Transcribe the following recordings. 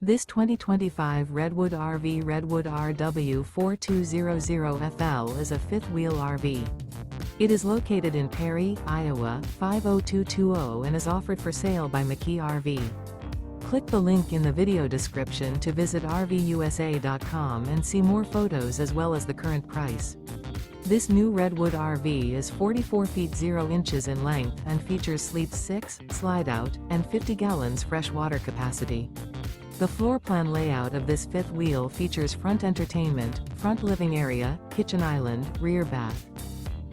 This 2025 Redwood RV Redwood RW4200FL is a fifth-wheel RV. It is located in Perry, Iowa, 50220 and is offered for sale by McKee RV. Click the link in the video description to visit RVUSA.com and see more photos as well as the current price. This new Redwood RV is 44 feet 0 inches in length and features sleeps 6, slide-out, and 50 gallons fresh water capacity. The floor plan layout of this fifth wheel features front entertainment, front living area, kitchen island, rear bath.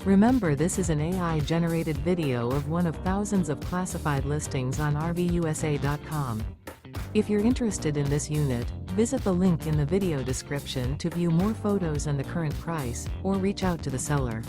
Remember, this is an AI-generated video of one of thousands of classified listings on RVUSA.com. If you're interested in this unit, visit the link in the video description to view more photos and the current price, or reach out to the seller.